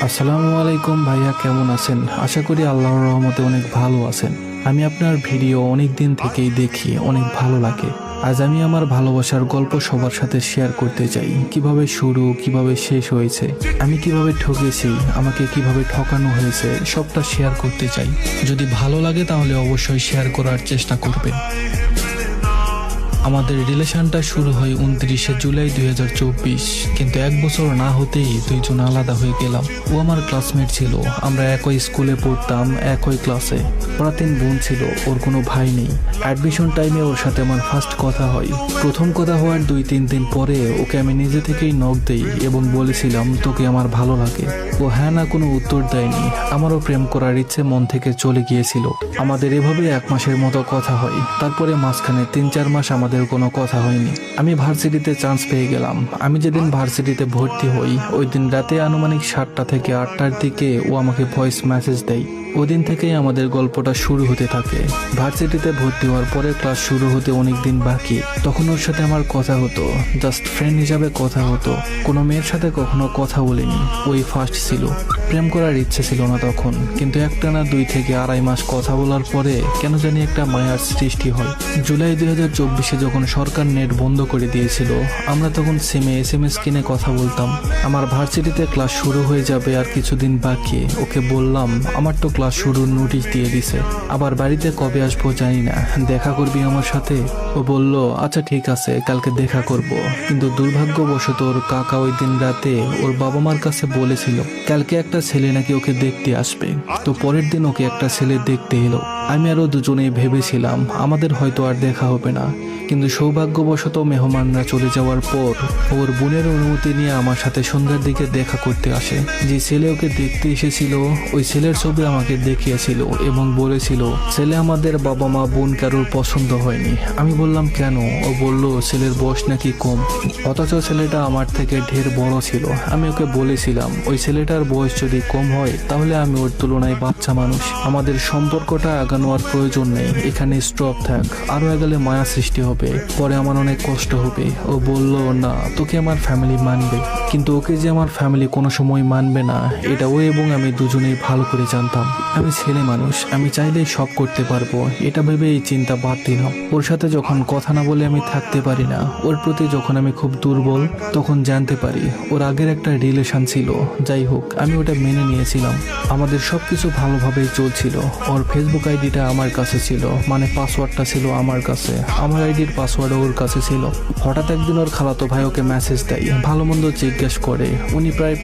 আসসালামু আলাইকুম ভাইয়া, কেমন আছেন? আশা করি আল্লাহর রহমতে অনেক ভালো আছেন। আমি আপনার ভিডিও অনেক দিন থেকেই দেখি, অনেক ভালো লাগে। আজ আমি আমার ভালোবাসার গল্প সবার সাথে শেয়ার করতে চাই। কিভাবে শুরু, কিভাবে শেষ হয়েছে, আমি কিভাবে ঠকেছি, আমাকে কিভাবে ঠকানো হয়েছে, সবটা শেয়ার করতে চাই। যদি ভালো লাগে তাহলে অবশ্যই শেয়ার করার চেষ্টা করবেন। আমাদের রিলেশনটা শুরু হয় 29শে জুলাই 2024, কিন্তু এক বছর না হতেই দুইজন আলাদা হয়ে গেলাম। ও আমার ক্লাসমেট ছিল, আমরা একই স্কুলে পড়তাম, একই ক্লাসে। ওরা 3 বোন ছিল, ওর কোনো ভাই নেই। অ্যাডমিশন টাইমে ওর সাথে আমার ফার্স্ট কথা হয়। প্রথম কথা হওয়ার 2-3 দিন পরে ওকে আমি নিজে থেকেই নক দেই এবং বলেছিলাম তোকে আমার ভালো লাগে। ও হ্যাঁ না কোনো উত্তর দেয়নি। আমারও প্রেম করার ইচ্ছে মন থেকে চলে গিয়েছিল। আমাদের এভাবে 1 মাসের মতো কথা হয়। তারপরে মাঝখানে 3-4 মাস আমাদের কোনো কথা হয়নি। আমি ভার্সিটিতে চান্স পেয়ে গেলাম। আমি যেদিন ভার্সিটিতে ভর্তি হই ওই দিন রাতে আনুমানিক 7টা থেকে 8টার দিকে ও আমাকে ভয়েস মেসেজ দেয়। ওই দিন থেকেই আমাদের গল্পটা শুরু হতে থাকে। ভার্সিটিতে ভর্তি হওয়ার পরে ক্লাস শুরু হতে অনেক দিন বাকি। তখন ওর সাথে আমার কথা হতো, জাস্ট ফ্রেন্ড হিসাবে কথা হতো। কোনো মেয়ের সাথে কখনো কথা বলিনি, ওই ফার্স্ট ছিল। প্রেম করার ইচ্ছে ছিল না তখন, কিন্তু একটানা 2 থেকে 2.5 মাস কথা বলার পরে কেন জানি একটা মায়ার সৃষ্টি হয়। জুলাই 2024-এ যখন সরকার নেট বন্ধ করে দিয়েছিল, আমরা তখন সিমে SMS কিনে কথা বলতাম। আমার ভার্সিটিতে ক্লাস শুরু হয়ে যাবে আর কিছুদিন বাকি। ওকে বললাম আমার তো ক্লাস শুরুর নোটিশ দিয়ে দিছে, আবার বাড়িতে কবে আসবো জানি না, দেখা করবি আমার সাথে? ও বলল আচ্ছা ঠিক আছে, কালকে দেখা করব। কিন্তু দুর্ভাগ্যবশত ওর কাকা ওই দিন রাতে ওর বাবা মার কাছে বলেছিল কালকে একটা ছেলে নাকি ওকে দেখতে আসবে। তো পরের দিন ওকে একটা ছেলে দেখতে এলো। আমি আরো দুজনেই ভেবেছিলাম আমাদের হয়তো আর দেখা হবে না, কিন্তু সৌভাগ্যবশত মেহমানরা চলে যাওয়ার পর ওর বোনের অনুমতি নিয়ে আমার সাথে সন্ধ্যার দিকে দেখা করতে আসে। যে ছেলে ওকে দেখতে এসেছিল ওই ছেলের ছবি আমাকে দেখিয়েছিল এবং বলেছিল ছেলে আমাদের বাবা মা বোন কারোর পছন্দ হয়নি। আমি বললাম কেন? ও বলল ছেলের বয়স নাকি কম, অথচ ছেলেটা আমার থেকে ঢের বড় ছিল। আমি ওকে বলেছিলাম ওই ছেলেটার বয়স যদি কম হয় তাহলে আমি ওর তুলনায় বাচ্চা মানুষ, আমাদের সম্পর্কটা আগানোর প্রয়োজন নেই, এখানে স্টপ থাক, আরো এগোলে মায়া সৃষ্টি হবে, পরে আমার অনেক কষ্ট হবে। ও বলল না, তোকে আমার ফ্যামিলি মানবে। কিন্তু ওকে যে আমার ফ্যামিলি কোনো সময় মানবে না এটা ও এবং আমি দুজনেই ভালো করে জানতাম। আমি ছেলে মানুষ, আমি চাইলেই সব করতে পারবো, এটা ভেবে এই চিন্তা বাদ দিলাম। ওর সাথে যখন কথা না বলে আমি থাকতে পারি না, ওর প্রতি যখন আমি খুব দুর্বল, তখন জানতে পারি ওর আগের একটা রিলেশন ছিল। যাই হোক, আমি ওটা মেনে নিয়েছিলাম। আমাদের সবকিছু ভালোভাবেই চলছিল। ওর ফেসবুক আইডিটা আমার কাছে ছিল, মানে পাসওয়ার্ডটা ছিল আমার কাছে, আমার আইডির পাসওয়ার্ড ওর কাছে ছিল। হঠাৎ একদিন ওর খালাতো ভাই ওকে মেসেজ দেয়, ভালো মন্দ জিজ্ঞেস করে। উনি প্রায়